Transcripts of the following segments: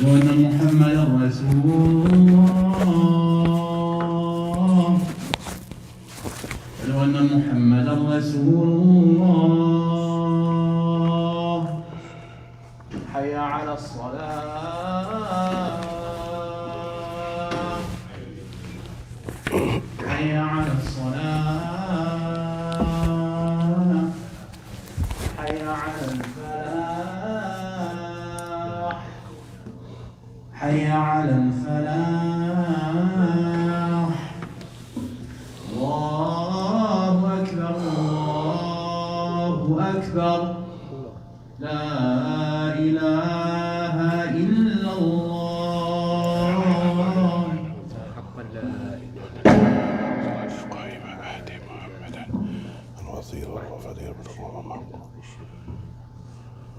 أن محمدا رسول الله أشهد أن محمدا رسول الله حي على الصلاة حي على الصلاة حي على الفلاح حي على الفلاح الله أكبر الله أكبر لا إله إلا الله حقا لا إله قائم أهدي محمدا الوصير والفضيل بالأمم معكم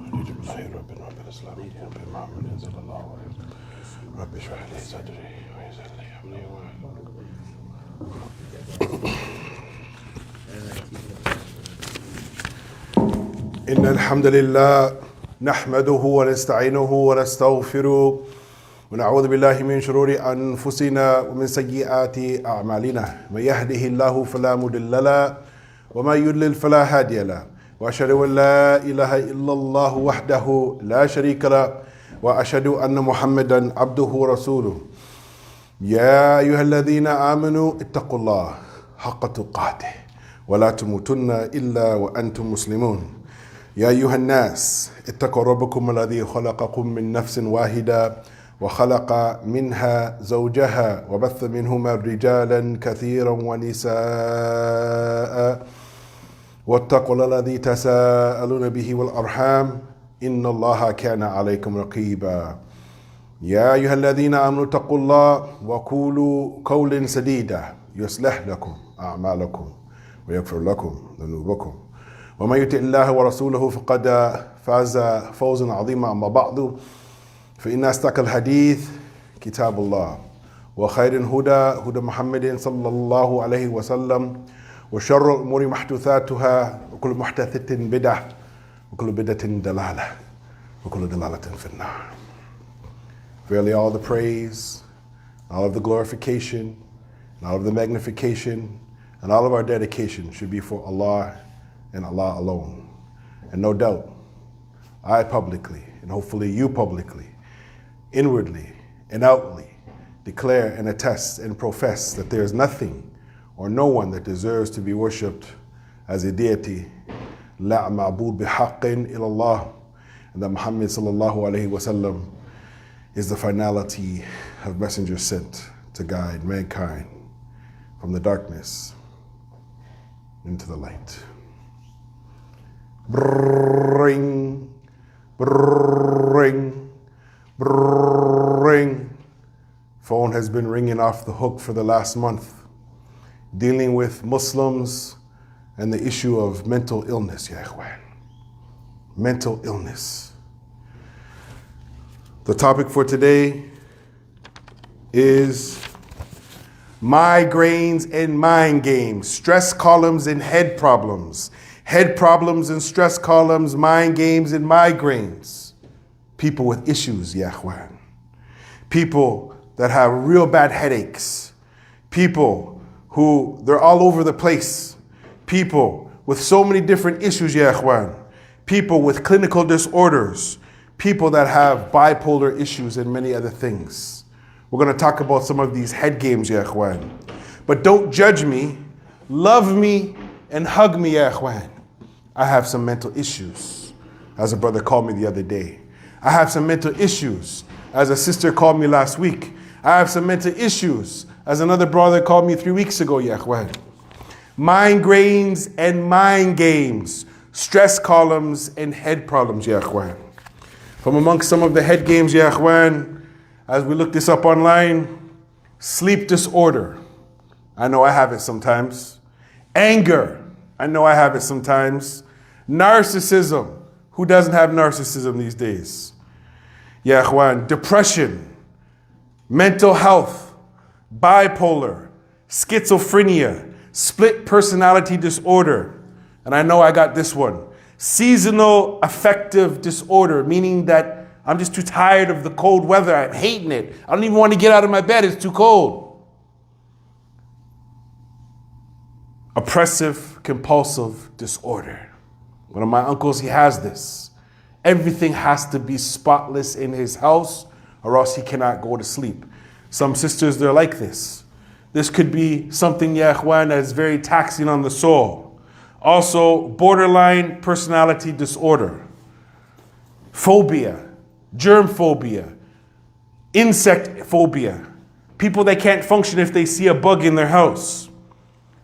نريد بالله ربنا وبالإسلام رب محمد صلى الله عليه وسلم رب اشرح لي صدري ويسر لي أمري إن الحمد لله نحمده ونستعينه ونستغفره ونعوذ بالله من شرور أنفسنا ومن سيئات أعمالنا من يهده الله فلا مضل له ومن يضلل فلا هادي له وأشهد أن لا إله إلا الله وحده لا شريك له وأشهد أن محمدا عبده ورسوله يا أيها الذين آمنوا اتقوا الله حق تقاته ولا تموتن إلا وأنتم مسلمون يا أيها الناس اتقوا ربكم الذي خلقكم من نفس واحدة وخلق منها زوجها وبث منهما رجالا كثيرا ونساء واتقوا الله الذي تساءلون به والأرحام إن الله كان عليكم رقيبا يا أيها الذين آمنوا اتقوا الله وقولوا قولا سديدا يصلح لكم أعمالكم ويغفر لكم ذنوبكم ومن يطع الله ورسوله فقد فاز فوزا عظيما. أما بعد فإن أصدق الحديث كتاب الله وخير الهدى هدى محمد صلى الله عليه وسلم وشر الأمور محدثاتها وكل محدثة بدعة وكل بدعة دلالة وكل دلالة في النار. Verily all the praise, all of the glorification, and all of the magnification, and all of our dedication should be for Allah and Allah alone. And no doubt, I publicly, and hopefully you publicly, inwardly and outwardly, declare and attest and profess that there is nothing or no one that deserves to be worshipped as a deity, la ma'bud bihaqqin illallah, and that Muhammad sallallahu alayhi wa sallam is the finality of messengers sent to guide mankind from the darkness into the light. Bring, bring, bring. Phone has been ringing off the hook for the last month, dealing with Muslims and the issue of mental illness, ya ikhwan. Mental illness. The topic for today is migraines and mind games, stress columns and head problems and stress columns, mind games and migraines. People with issues, ya ikhwan. People that have real bad headaches. People who, they're all over the place. People with so many different issues, ya ikhwan. People with clinical disorders. People that have bipolar issues and many other things. We're going to talk about some of these head games, ya ikhwan. But don't judge me. Love me and hug me, ya ikhwan. I have some mental issues, as a brother called me the other day. I have some mental issues, as a sister called me last week. I have some mental issues, as another brother called me 3 weeks ago, ya ikhwan. Migraines and mind games, stress columns and head problems, ya ikhwan. From amongst some of the head games, ya ikhwan, as we look this up online, sleep disorder. I know I have it sometimes. Anger. I know I have it sometimes. Narcissism. Who doesn't have narcissism these days? Ya ikhwan. Depression. Mental health. Bipolar. Schizophrenia. Split personality disorder. And I know I got this one. Seasonal affective disorder, meaning that I'm just too tired of the cold weather. I'm hating it. I don't even want to get out of my bed. It's too cold. Oppressive compulsive disorder. One of my uncles, he has this. Everything has to be spotless in his house or else he cannot go to sleep. Some sisters, they're like this. This could be something, ya ikhwan, that is very taxing on the soul. Also, borderline personality disorder. Phobia. Germ phobia, insect phobia, people that can't function if they see a bug in their house,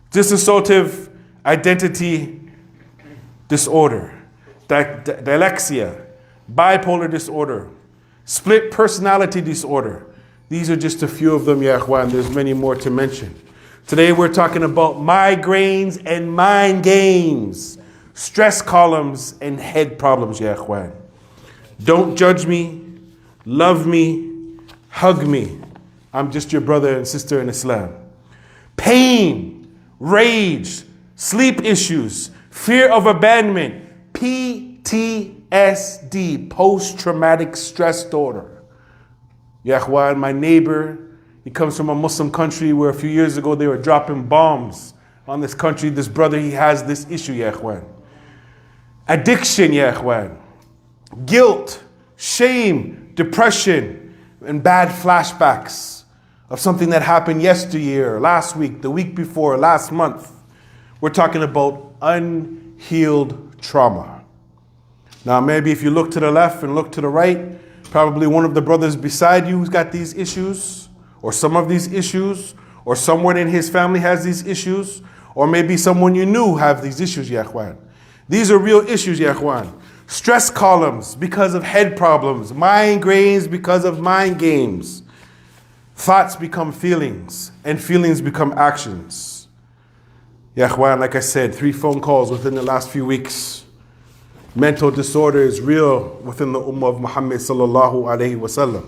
dissociative identity disorder, dyslexia, bipolar disorder, split personality disorder. These are just a few of them, ya ikhwan. There's many more to mention. Today we're talking about migraines and mind games, stress columns and head problems, ya ikhwan. Don't judge me, love me, hug me. I'm just your brother and sister in Islam. Pain, rage, sleep issues, fear of abandonment, PTSD, post-traumatic stress disorder. Ya ikhwan, my neighbor, he comes from a Muslim country where a few years ago they were dropping bombs on this country. This brother, he has this issue, ya ikhwan. Addiction, ya ikhwan. Guilt, shame, depression, and bad flashbacks of something that happened yesteryear, last week, the week before, last month. We're talking about unhealed trauma. Now, maybe if you look to the left and look to the right, probably one of the brothers beside you who's got these issues, or some of these issues, or someone in his family has these issues, or maybe someone you knew have these issues, ya ikhwan. These are real issues, ya ikhwan. Stress columns because of head problems. Migraines because of mind games. Thoughts become feelings, and feelings become actions. Ya ikhwan, like I said, 3 phone calls within the last few weeks. Mental disorder is real within the Ummah of Muhammad sallallahu alayhi wa sallam.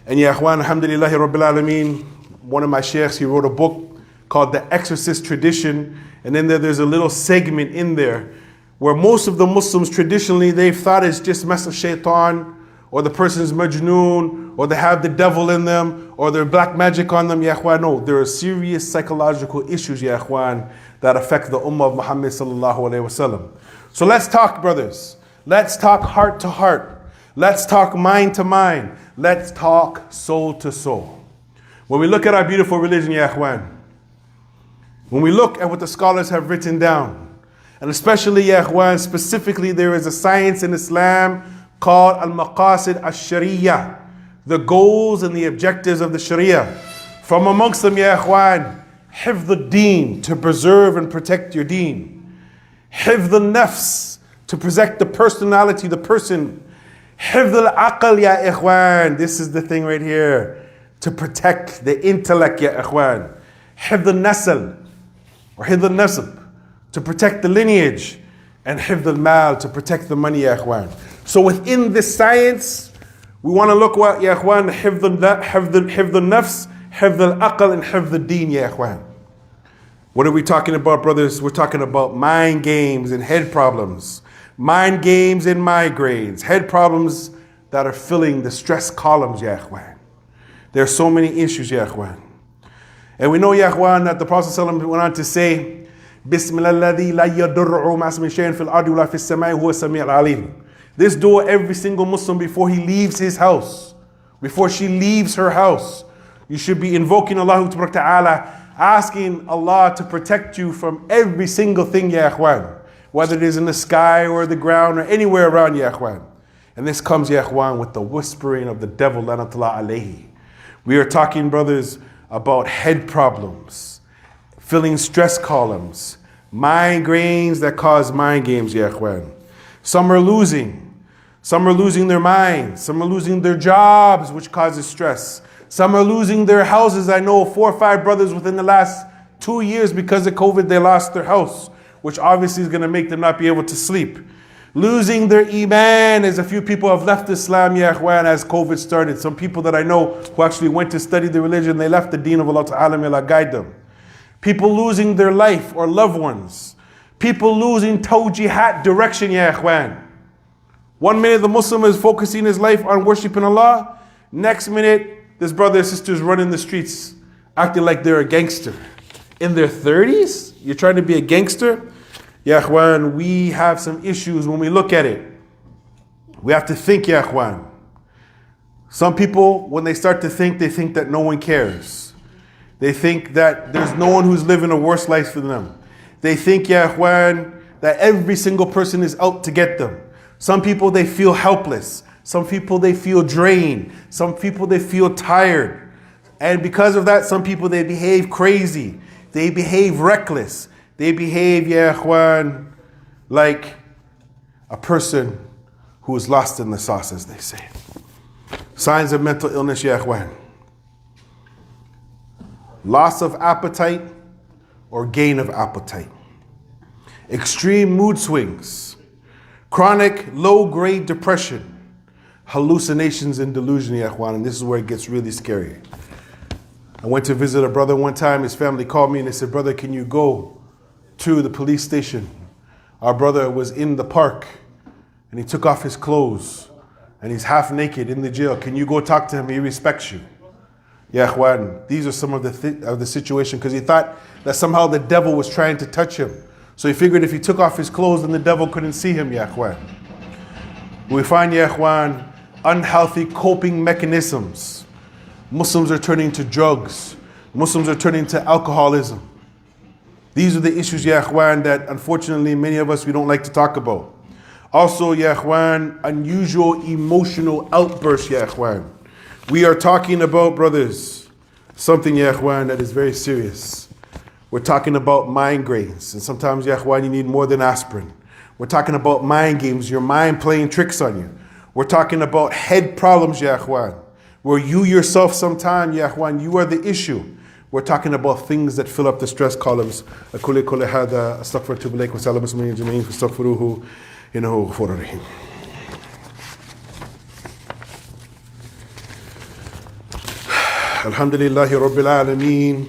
And ya ikhwan, alhamdulillahi rabbil alameen, one of my sheikhs, he wrote a book called The Exorcist Tradition, and then there's a little segment in there where most of the Muslims traditionally, they've thought it's just mess of shaitan, or the person's majnoon, or they have the devil in them, or they're black magic on them, ya ikhwan. No, there are serious psychological issues, ya ikhwan, that affect the Ummah of Muhammad sallallahu alayhi wa sallam. So let's talk, brothers. Let's talk heart to heart. Let's talk mind to mind. Let's talk soul to soul. When we look at our beautiful religion, ya ikhwan, when we look at what the scholars have written down, and especially, ya ikhwan, specifically there is a science in Islam called al-maqasid al-sharia, the goals and the objectives of the sharia. From amongst them, ya ikhwan, hifd al-deen, to preserve and protect your deen. Hifd al-nafs, to protect the personality, the person. Hifd al-aql, ya ikhwan, this is the thing right here, to protect the intellect, ya ikhwan. Hifd al-nasl, or hifd al-nasb, to protect the lineage, and hifd al-mal, to protect the money, ya ikhwan. So within this science, we want to look at, ya ikhwan, hifd al-nafs, hifd al-aql, and hifd al-deen, ya ikhwan. What are we talking about, brothers? We're talking about mind games and head problems. Mind games and migraines. Head problems that are filling the stress columns, ya ikhwan. There are so many issues, ya ikhwan. And we know, ya ikhwan, that the Prophet ﷺ went on to say, Bismillah alladhi la yadurru ma ismi shay'in fil ardi wa la fis samai huwa as-sami' al-alim. This dua every single Muslim before he leaves his house, before she leaves her house, you should be invoking Allah Ta'ala, asking Allah to protect you from every single thing, ya ikhwan, whether it is in the sky or the ground or anywhere around, ya ikhwan. And this comes, ya ikhwan, with the whispering of the devil, lanatullah alayhi. We are talking, brothers, about head problems, filling stress columns, migraines that cause mind games, ya ikhwan. Some are losing their minds. Some are losing their jobs, which causes stress. Some are losing their houses. I know 4 or 5 brothers within the last 2 years because of COVID, they lost their house, which obviously is going to make them not be able to sleep. Losing their iman, as a few people have left Islam, ya ikhwan, as COVID started. Some people that I know who actually went to study the religion, they left the deen of Allah Ta'ala, may Allah guide them. People losing their life or loved ones. People losing tawjihat, direction, ya ikhwan. 1 minute the Muslim is focusing his life on worshiping Allah. Next minute, this brother and sisters running the streets acting like they're a gangster. In their 30s, you're trying to be a gangster? Ya Ikhwan, we have some issues when we look at it. We have to think, Ya Ikhwan. Some people, when they start to think, they think that no one cares. They think that there's no one who's living a worse life than them. They think, Ya Ikhwan, that every single person is out to get them. Some people, they feel helpless. Some people, they feel drained. Some people, they feel tired. And because of that, some people, they behave crazy. They behave reckless. They behave, Ya Ikhwan, like a person who is lost in the sauce, as they say. Signs of mental illness, Ya Ikhwan. Loss of appetite or gain of appetite. Extreme mood swings. Chronic low-grade depression. Hallucinations and delusion, Ya Ikhwan. And this is where it gets really scary. I went to visit a brother one time. His family called me and they said, brother, can you go to the police station? Our brother was in the park and he took off his clothes and he's half naked in the jail. Can you go talk to him? He respects you. Ya Ikhwan, these are some of the situation, because he thought that somehow the devil was trying to touch him. So he figured if he took off his clothes, then the devil couldn't see him, Ya Ikhwan. We find, Ya Ikhwan, unhealthy coping mechanisms. Muslims are turning to drugs. Muslims are turning to alcoholism. These are the issues, Ya Ikhwan, that unfortunately many of us, we don't like to talk about. Also, Ya Ikhwan, unusual emotional outbursts, Ya Ikhwan. We are talking about, brothers, something, Ya Ikhwan, that is very serious. We're talking about migraines. And sometimes, Ya Ikhwan, you need more than aspirin. We're talking about mind games, your mind playing tricks on you. We're talking about head problems, Ya Ikhwan, where you yourself sometime, Ya Ikhwan, you are the issue. We're talking about things that fill up the stress columns. أقول كل هذا أستغفر إليك وسأل المسلمين جميعا فاستغفروه إنه غفور رحيم. الحمد لله رب العالمين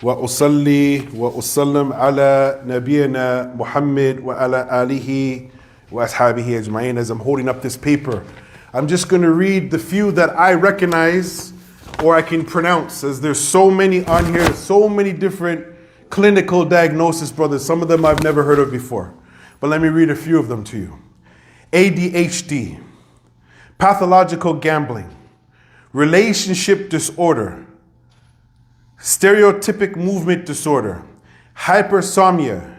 وأصلي وأسلم على نبينا محمد وعلى آله وأصحابه أجمعين. As I'm holding up this paper, I'm just going to read the few that I recognize or I can pronounce, as there's so many on here, so many different clinical diagnoses, brothers. Some of them I've never heard of before. But let me read a few of them to you. ADHD, pathological gambling, relationship disorder, stereotypic movement disorder, hypersomnia,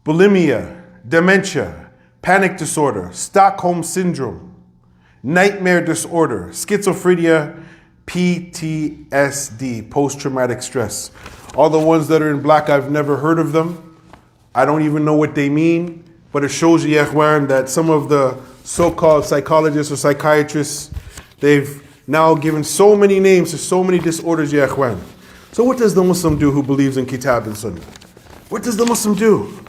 bulimia, dementia, panic disorder, Stockholm syndrome, nightmare disorder, schizophrenia, PTSD, post-traumatic stress. All the ones that are in black, I've never heard of them. I don't even know what they mean, but it shows you, Ya Ikhwan, that some of the so-called psychologists or psychiatrists, they've now given so many names to so many disorders, Ya Ikhwan. So what does the Muslim do who believes in Kitab and Sunnah? What does the Muslim do?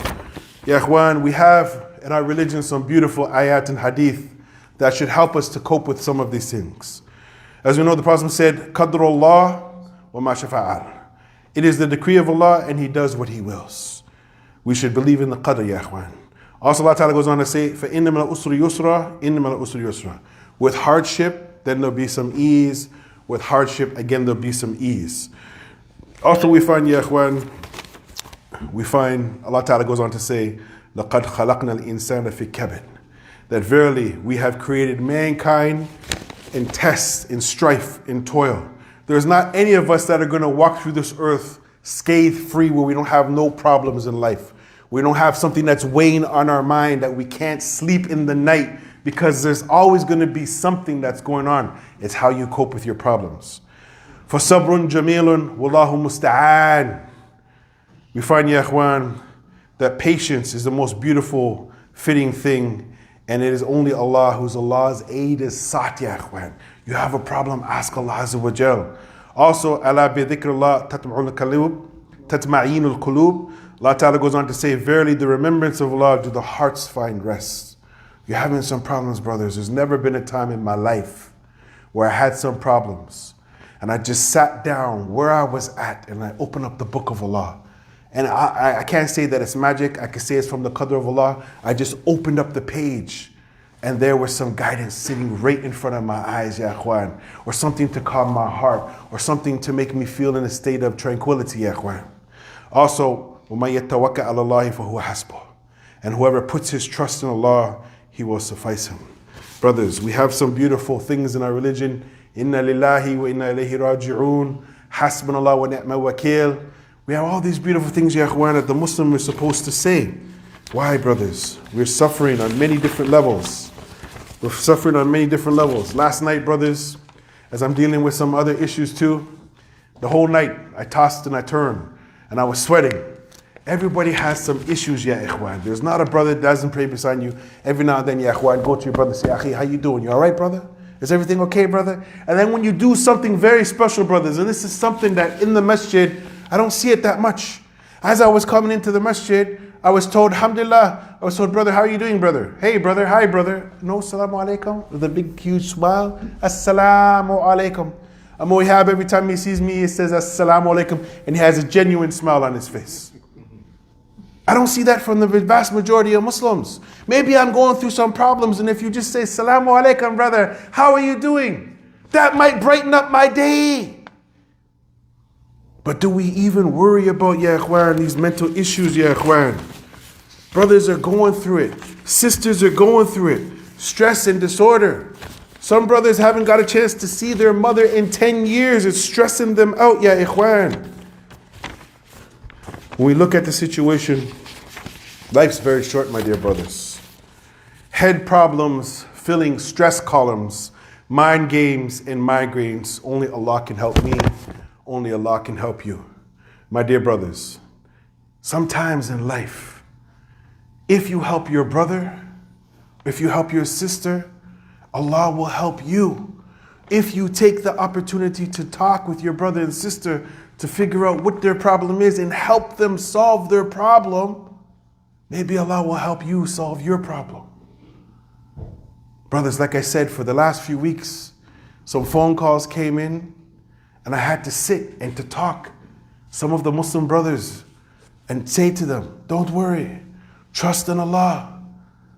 Ya Ikhwan, we have in our religion some beautiful ayat and hadith that should help us to cope with some of these things. As we know, the Prophet said, Qadrullah wa ma shafa'al. It is the decree of Allah and He does what He wills. We should believe in the Qadr, Ya Ikhwan. Also, Allah Ta'ala goes on to say, فَإِنَّ مِنَ الْأُسْرِ يُسْرًا إِنَّ مِنَ الْأُسْرِ يُسْرًا. With hardship, then there'll be some ease. With hardship, again, there'll be some ease. Also, we find, Ya Ikhwan, Allah Ta'ala goes on to say, لَقَدْ خَلَقْنَا الْإِنسَانَ فِي كَبَدٍ. That verily, we have created mankind in tests, in strife, in toil. There's not any of us that are going to walk through this earth scathe-free, where we don't have no problems in life. We don't have something that's weighing on our mind, that we can't sleep in the night, because there's always going to be something that's going on. It's how you cope with your problems. فَصَبْرٌ جَمِيلٌ وَاللَّهُ مُسْتَعَانٌ. We find, Ya Ikhwan, that patience is the most beautiful, fitting thing. And it is only Allah whose Allah's aid is sought, Ya Ikhwan. You have a problem, ask Allah Azza wa Jal. Also, ala bi dhikrillah tatma'inul qulub. Allah Ta'ala goes on to say, verily the remembrance of Allah do the hearts find rest. You're having some problems, brothers. There's never been a time in my life where I had some problems and I just sat down where I was at and I opened up the book of Allah. And I can't say that it's magic. I can say it's from the Qadr of Allah. I just opened up the page and there was some guidance sitting right in front of my eyes, ya ikhwan, or something to calm my heart, or something to make me feel in a state of tranquility, ya ikhwan. Also, وَمَن يَتَّوَكَّلْ عَلَى اللَّهِ فَهُوَ حَسْبُهُ. And whoever puts his trust in Allah, He will suffice him. Brothers, we have some beautiful things in our religion. Inna lillahi wa inna ilayhi raji'un. Hasbunallah wa ni'mal wakil. We have all these beautiful things, ya ikhwan, that the Muslim is supposed to say. Why, brothers? We're suffering on many different levels. We're suffering on many different levels. Last night, brothers, as I'm dealing with some other issues too, the whole night I tossed and I turned and I was sweating. Everybody has some issues, ya ikhwan. There's not a brother that doesn't pray beside you. Every now and then, ya ikhwan, go to your brother and say, Akhi, how you doing? You all right, brother? Is everything okay, brother? And then when you do something very special, brothers, and this is something that in the masjid, I don't see it that much. As I was coming into the masjid, I was told, alhamdulillah, I was told, brother, how are you doing, brother? Hey, brother, hi, brother. No, assalamu alaikum, with a big, huge smile. Assalamu alaikum. Abu Ihab, every time he sees me, he says, assalamu alaikum, and he has a genuine smile on his face. I don't see that from the vast majority of Muslims. Maybe I'm going through some problems, and if you just say, Assalamu alaikum, brother, how are you doing? That might brighten up my day. But do we even worry about, ya ikhwan, these mental issues, ya ikhwan? Brothers are going through it. Sisters are going through it. Stress and disorder. Some brothers haven't got a chance to see their mother in 10 years. It's stressing them out, ya ikhwan. When we look at the situation, life's very short, my dear brothers. Head problems, filling stress columns, mind games, and migraines. Only Allah can help me. Only Allah can help you. My dear brothers, sometimes in life, if you help your brother, if you help your sister, Allah will help you. If you take the opportunity to talk with your brother and sister to figure out what their problem is and help them solve their problem, maybe Allah will help you solve your problem. Brothers, like I said, for the last few weeks, some phone calls came in and I had to sit and to talk some of the Muslim brothers and say to them, don't worry, trust in Allah,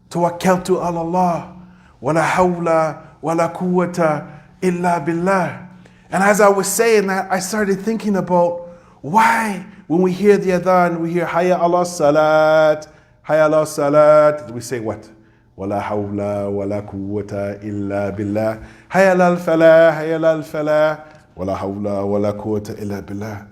tawakkaltu ala Allah, wa la hawla wa la quwwata illa billah. And as I was saying that, I started thinking about why when we hear the adhan, we hear Hayya ala salat, Hayya ala salat, we say what? Wala hawla wala quwwata illa billah. Hayya ala al-falah, Hayya ala al-falah, wala hawla wala quwwata illa billah.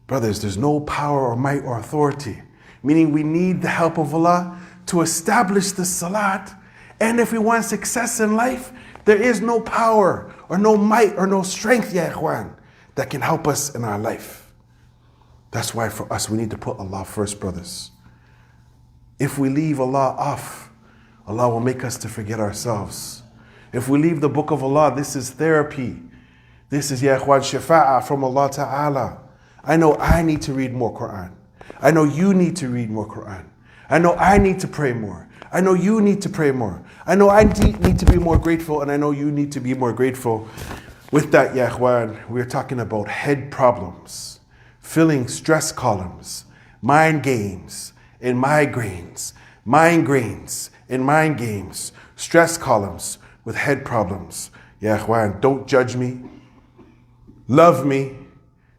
Brothers, there's no power or might or authority, meaning we need the help of Allah to establish the salat. And if we want success in life, there is no power or no might or no strength, ya ikhwan, that can help us in our life. That's why for us, we need to put Allah first, brothers. If we leave Allah off, Allah will make us to forget ourselves. If we leave the book of Allah, this is therapy. This is, ya ikhwan, shafa'ah from Allah Ta'ala. I know I need to read more Quran. I know you need to read more Quran. I know I need to pray more. I know you need to pray more. I know I need to be more grateful, and I know you need to be more grateful. With that, ya ikhwan, we're talking about head problems, filling stress columns, mind games and migraines, migraines and mind games, stress columns with head problems. Ya ikhwan, don't judge me, love me,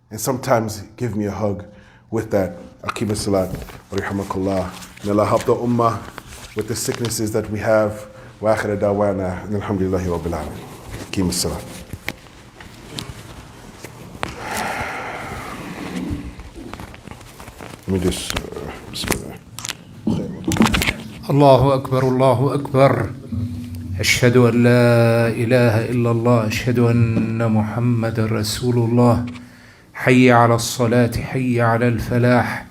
and sometimes give me a hug. With that, Aqim as-salat, wa rahmakallah. May Allah help the Ummah with the sicknesses that we have. Wa akhir da'wana, alhamdulillahi rabbil alamin. Aqim as-salat. Let me just, bismillah. الله أكبر الله أكبر أشهد أن لا إله إلا الله أشهد أن محمد رسول الله حي على الصلاة حي على الفلاح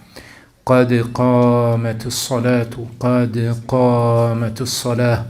قد قامت الصلاة قد قامت الصلاة